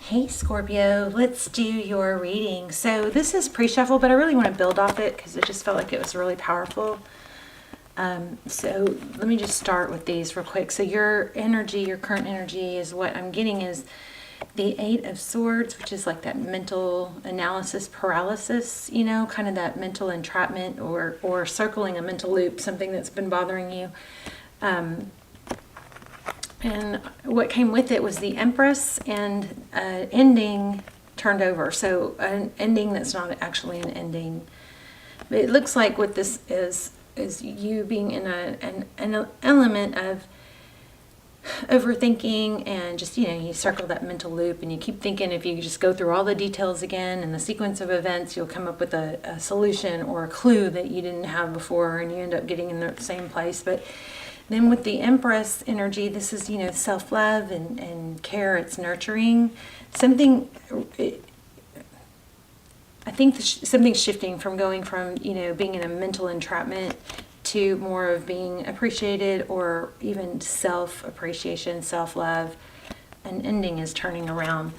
Hey Scorpio, let's do your reading. So this is pre-shuffle, but I really want to build off it because it just felt like it was really powerful. So let me just start with these real quick. So your energy, your current energy is what I'm getting is the Eight of Swords, which is like that mental analysis paralysis, you know, kind of that mental entrapment or circling a mental loop, something that's been bothering you. And what came with it was the Empress and ending turned over. So an ending that's not actually an ending. But it looks like what this is you being in an element of overthinking and just, you know, you circle that mental loop and you keep thinking if you just go through all the details again and the sequence of events, you'll come up with a solution or a clue that you didn't have before and you end up getting in the same place. But then with the Empress energy, this is, you know, self-love and care, it's nurturing. I think something's shifting from going from, you know, being in a mental entrapment to more of being appreciated or even self-appreciation, self-love. An ending is turning around.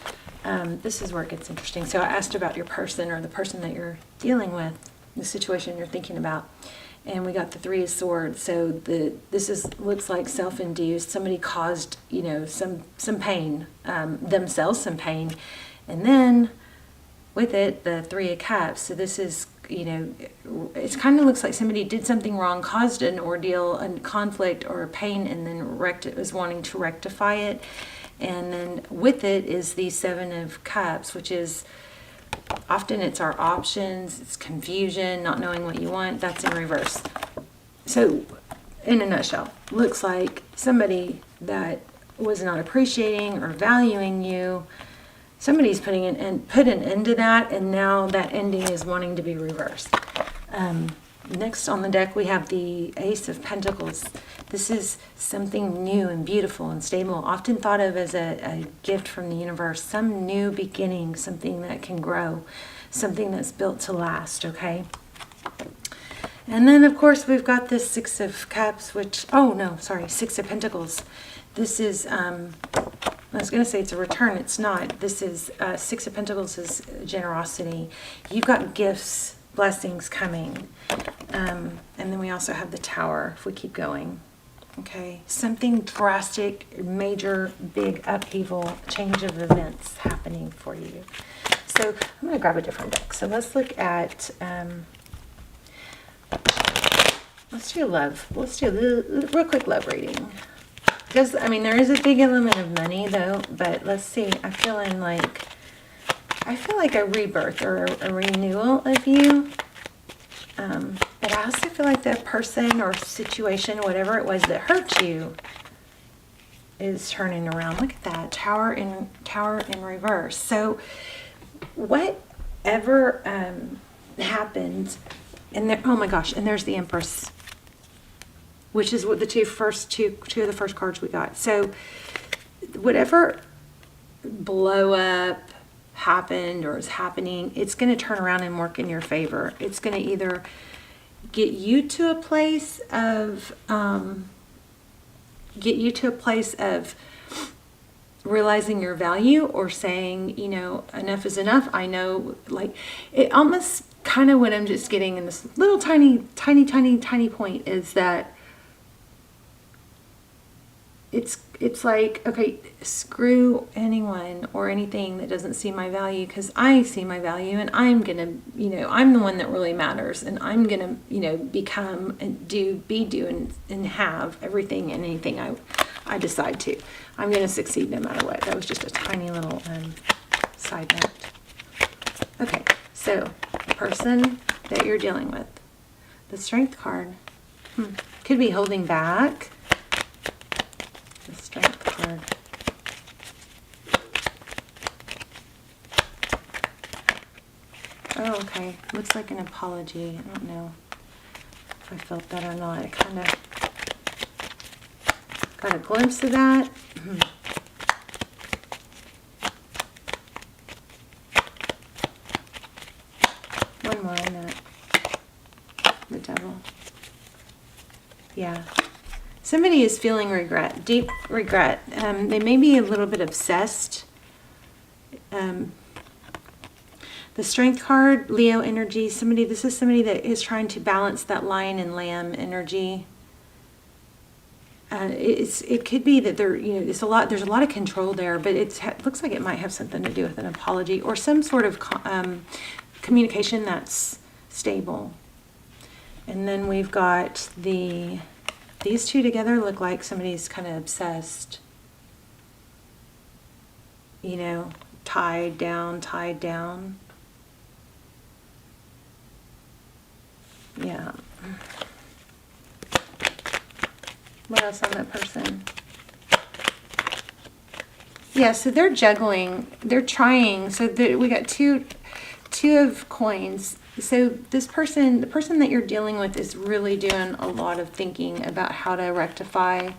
This is where it gets interesting. So I asked about your person or the person that you're dealing with, the situation you're thinking about. And we got the Three of Swords. So this looks like self-induced. Somebody caused, you know, some pain, themselves some pain. And then with it, the Three of Cups. So this is, you know, it kind of looks like somebody did something wrong, caused an ordeal, a conflict or a pain, and then was wanting to rectify it. And then with it is the Seven of Cups, which is often it's our options, it's confusion, not knowing what you want. That's in reverse. So in a nutshell, looks like somebody that was not appreciating or valuing you, somebody's put an end to that, and now that ending is wanting to be reversed. Next on the deck, we have the Ace of Pentacles. This is something new and beautiful and stable, often thought of as a gift from the universe, some new beginning, something that can grow, something that's built to last, okay? And then, of course, we've got this Six of Cups, Six of Pentacles. This is, I was going to say it's a return. It's not. This is, Six of Pentacles is generosity. You've got gifts, blessings coming. And then we also have the Tower, if we keep going. Okay, something drastic, major, big upheaval, change of events happening for you. So I'm going to grab a different deck. So let's look at, let's do love. Let's do a real quick love reading. Because, I mean, there is a big element of money, though, but let's see. I feel like a rebirth or a renewal of you. But I also feel like the person or situation, whatever it was that hurt you, is turning around. Look at that. Tower in reverse. So whatever happened, and there, oh my gosh, and there's the Empress, which is what the two of the first cards we got. So whatever blow up happened or is happening, it's going to turn around and work in your favor. It's going to either get you to a place of realizing your value or saying, you know, enough is enough. I know, like, it almost kind of what I'm just getting in this little tiny point is that it's like, okay, screw anyone or anything that doesn't see my value, because I see my value and I'm gonna, you know, I'm the one that really matters, and I'm gonna, you know, become and do and have everything and anything I decide to. I'm gonna succeed no matter what. That was just a tiny little side note. Okay, so the person that you're dealing with, the Strength card, could be holding back. The Strength card. Oh, okay. Looks like an apology. I don't know if I felt that or not. I kind of got a glimpse of that. One more on that. The Devil. Yeah. Somebody is feeling regret, deep regret. They may be a little bit obsessed The Strength card, Leo energy, this is somebody that is trying to balance that lion and lamb energy. It could be that there's a lot of control there, but it looks like it might have something to do with an apology or some sort of communication that's stable. And then we've got these two together look like somebody's kind of obsessed. You know, tied down. Yeah. What else on that person? Yeah, so they're juggling. They're trying. So we got two of coins. So this person, the person that you're dealing with, is really doing a lot of thinking about how to rectify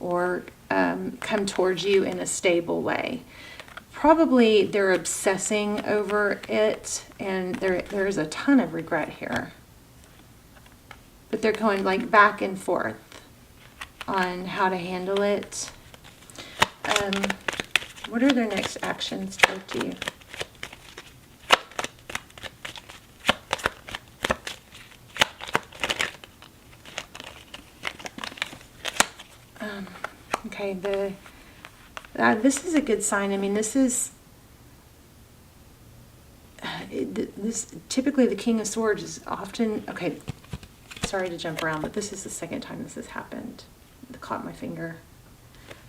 or come towards you in a stable way. Probably they're obsessing over it, and there's a ton of regret here. But they're going like back and forth on how to handle it. What are their next actions towards you? Okay, this is a good sign. I mean, this typically the King of Swords is often, okay, sorry to jump around, but this is the second time this has happened. It caught my finger.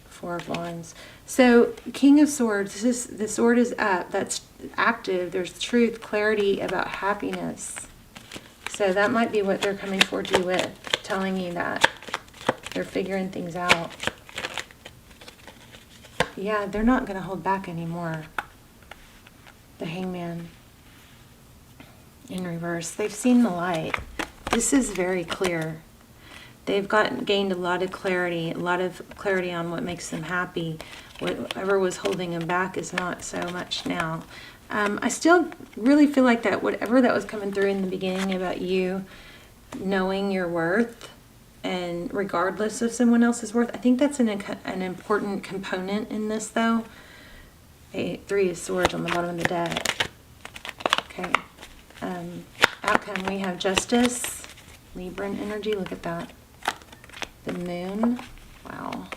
Four of Wands. So King of Swords, the sword is up, that's active, there's truth, clarity about happiness. So that might be what they're coming towards you with, telling you that they're figuring things out. Yeah, they're not going to hold back anymore. The Hangman in reverse. They've seen the light. This is very clear. They've gained a lot of clarity on what makes them happy. Whatever was holding them back is not so much now. I still really feel like that whatever that was coming through in the beginning about you knowing your worth, and regardless of someone else's worth, I think that's an important component in this, though. Three of Swords on the bottom of the deck. Okay. Outcome, we have Justice, Libran energy. Look at that. The Moon. Wow.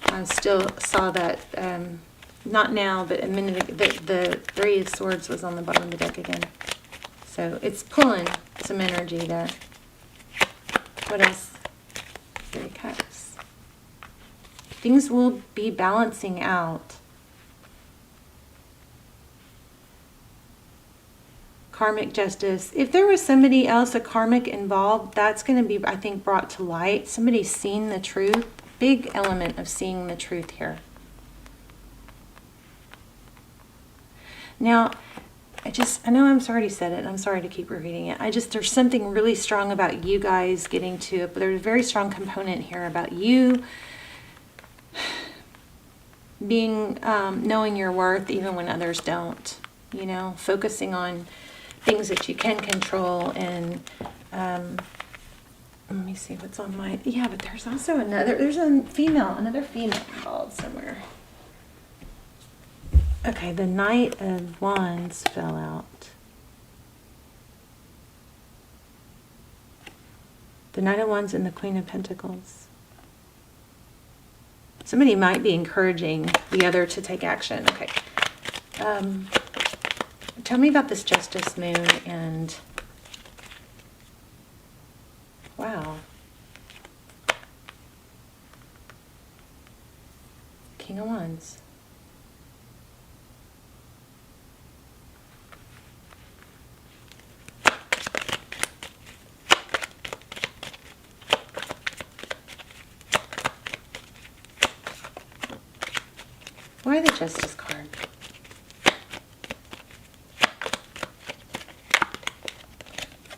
I still saw that, not now, but a minute ago, the Three of Swords was on the bottom of the deck again. So it's pulling some energy there. What else? Three of Cups. Things will be balancing out. Karmic justice. If there was somebody else, a karmic involved, that's going to be, I think, brought to light. Somebody's seen the truth. Big element of seeing the truth here. Now, I know I'm already said it, and I'm sorry to keep repeating it. There's something really strong about you guys getting to it, but there's a very strong component here about you being, knowing your worth even when others don't, you know, focusing on things that you can control. And let me see what's on my, yeah, but there's also another female involved somewhere. Okay, the Knight of Wands fell out. The Knight of Wands and the Queen of Pentacles. Somebody might be encouraging the other to take action. Okay. Tell me about this Justice Moon and... Wow. King of Wands. Why the Justice card?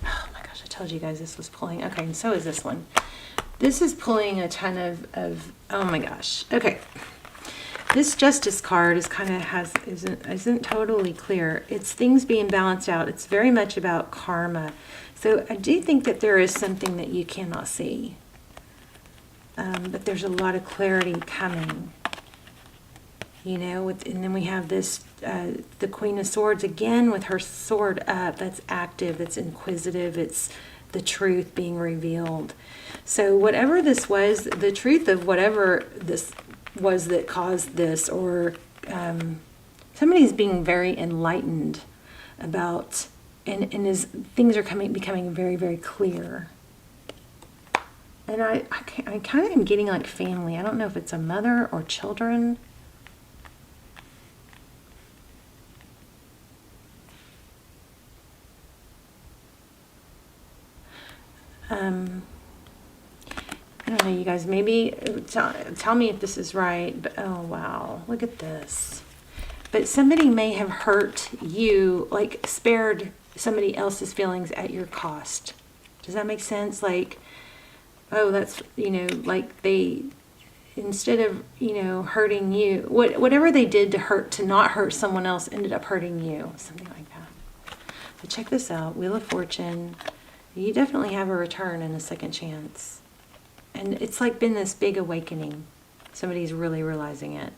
Oh my gosh, I told you guys this was pulling. Okay, and so is this one. This is pulling a ton of oh my gosh. Okay. This Justice card is kind of isn't totally clear. It's things being balanced out. It's very much about karma. So I do think that there is something that you cannot see. But there's a lot of clarity coming. You know, and then we have this, the Queen of Swords again with her sword up. That's active, that's inquisitive, it's the truth being revealed. So whatever this was, the truth of whatever this was that caused this, or somebody's being very enlightened about, and things are becoming very, very clear. And I kind of am getting like family. I don't know if it's a mother or children. I don't know, you guys, maybe tell me if this is right, but oh wow, look at this. But somebody may have hurt you, like spared somebody else's feelings at your cost. Does that make sense? Like, oh, that's, you know, like they, instead of, you know, hurting you, whatever they did to not hurt someone else ended up hurting you, something like that. But check this out, Wheel of Fortune. You definitely have a return and a second chance. And it's like been this big awakening. Somebody's really realizing it.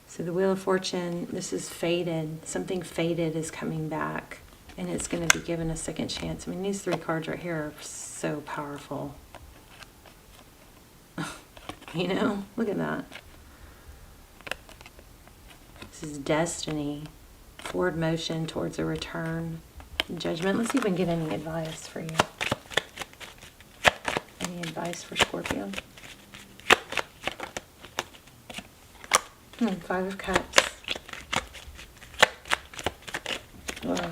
So the Wheel of Fortune, this is fated. Something fated is coming back. And it's going to be given a second chance. I mean, these three cards right here are so powerful. You know, look at that. This is destiny. Forward motion towards a return. Judgment. Let's see if we can get any advice for you. Any advice for Scorpio? Five of Cups. Wow.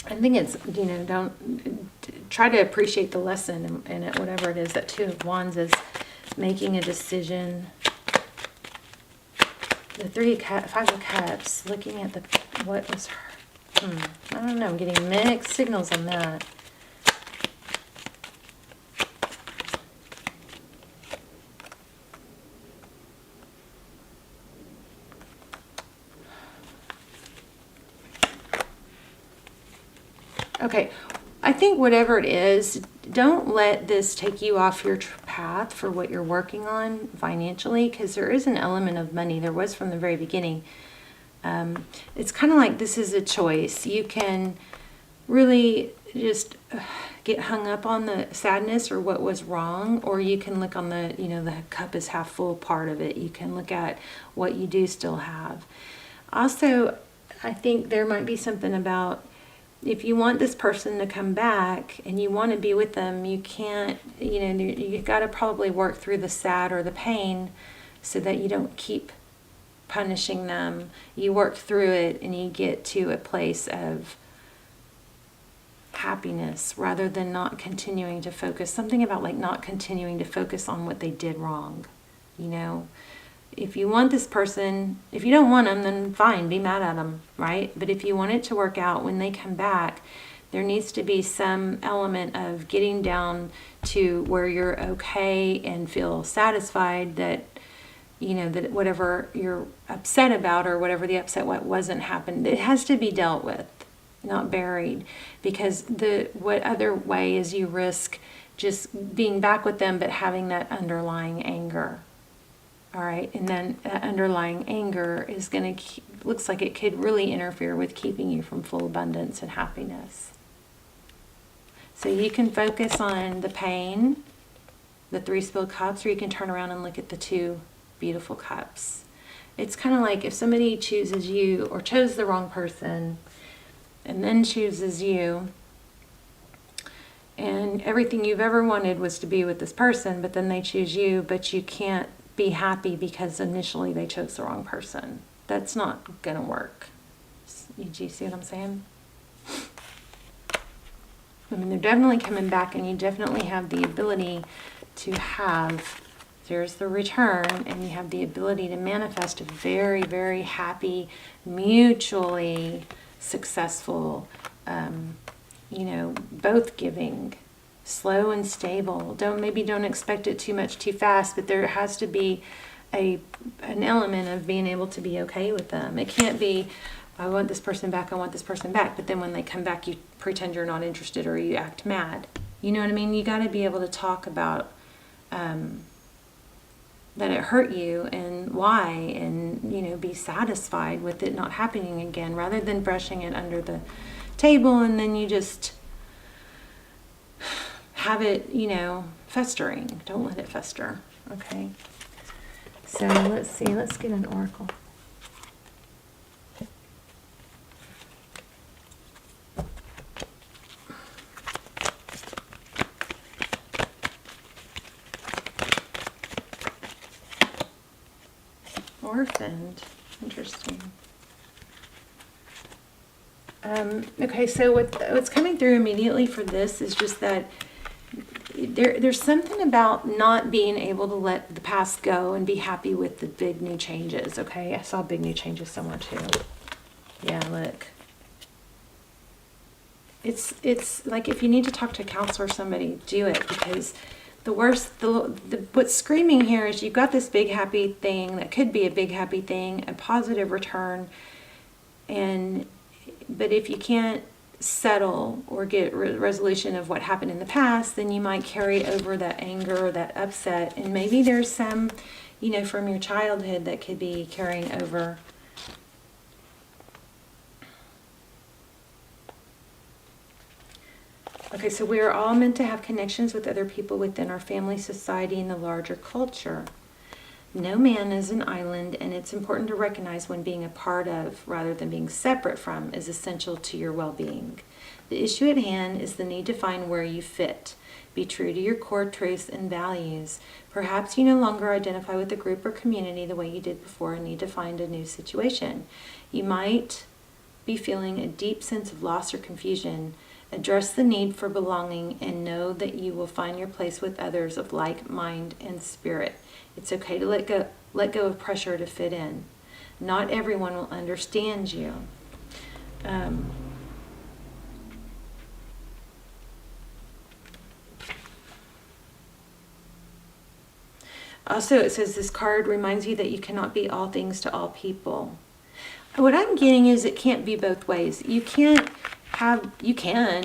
I think it's, you know, don't try to appreciate the lesson and whatever it is. That Two of Wands is making a decision. The Five of Cups, looking at what was her, I don't know, I'm getting mixed signals on that. Okay, I think whatever it is, don't let this take you off your path for what you're working on financially, because there is an element of money. There was from the very beginning. It's kind of like this is a choice. You can really just get hung up on the sadness or what was wrong, or you can look on the, you know, the cup is half full part of it. You can look at what you do still have. Also, I think there might be something about, if you want this person to come back and you want to be with them, you can't, you know, you've got to probably work through the sad or the pain so that you don't keep punishing them. You work through it and you get to a place of happiness rather than not continuing to focus. Something about like not continuing to focus on what they did wrong, you know. If you want this person, if you don't want them, then fine, be mad at them, right? But if you want it to work out, when they come back, there needs to be some element of getting down to where you're okay and feel satisfied that, you know, that whatever you're upset about or whatever the upset what wasn't happened, it has to be dealt with, not buried. Because what other way is you risk just being back with them but having that underlying anger. All right, and then that underlying anger is going to, looks like it could really interfere with keeping you from full abundance and happiness. So you can focus on the pain, the three spilled cups, or you can turn around and look at the two beautiful cups. It's kind of like if somebody chooses you or chose the wrong person and then chooses you, and everything you've ever wanted was to be with this person, but then they choose you, but you can't be happy because initially they chose the wrong person. That's not gonna work. Do you see what I'm saying? I mean, they're definitely coming back, and you definitely have the ability to have, there's the return, and you have the ability to manifest a very, very happy, mutually successful, you know, both giving. Slow and stable. Maybe don't expect it too much too fast, but there has to be an element of being able to be okay with them. It can't be I want this person back, I want this person back. But then when they come back, you pretend you're not interested or you act mad. You know what I mean? You got to be able to talk about that it hurt you and why, and, you know, be satisfied with it not happening again, rather than brushing it under the table and then you just have it, you know, festering. Don't let it fester. Okay. So let's see. Let's get an oracle. Orphaned. Interesting. Okay, so what's coming through immediately for this is just that there's something about not being able to let the past go and be happy with the big new changes. Okay, I saw big new changes somewhere too. Yeah, look. It's like if you need to talk to a counselor or somebody, do it, because what's screaming here is you've got this big happy thing that could be a big happy thing, a positive return, but if you can't settle or get resolution of what happened in the past, then you might carry over that anger or that upset, and maybe there's some, you know, from your childhood that could be carrying over. Okay, so we are all meant to have connections with other people within our family, society, and the larger culture. No man is an island, and it's important to recognize when being a part of, rather than being separate from, is essential to your well-being. The issue at hand is the need to find where you fit. Be true to your core truths and values. Perhaps you no longer identify with the group or community the way you did before and need to find a new situation. You might be feeling a deep sense of loss or confusion. Address the need for belonging and know that you will find your place with others of like mind and spirit. It's okay to let go of pressure to fit in. Not everyone will understand you. Also, it says this card reminds you that you cannot be all things to all people. What I'm getting is it can't be both ways. You can,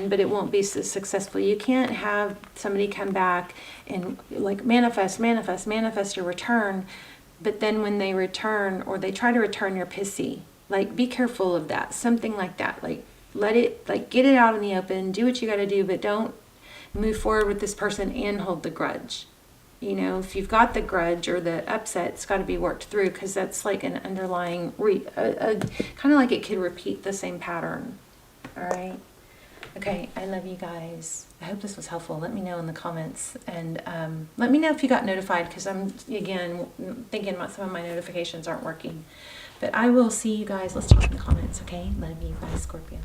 but it won't be so successful. You can't have somebody come back and like manifest a return, but then when they return or they try to return, you're pissy. Like, be careful of that. Something like that. Like, let it, like, get it out in the open, do what you got to do, but don't move forward with this person and hold the grudge. You know, if you've got the grudge or the upset, it's got to be worked through, because that's like an underlying, kind of like it could repeat the same pattern. All right. Okay. I love you guys. I hope this was helpful. Let me know in the comments, and let me know if you got notified, because I'm, again, thinking about some of my notifications aren't working. But I will see you guys. Let's talk in the comments. Okay. Love you. Bye, Scorpio.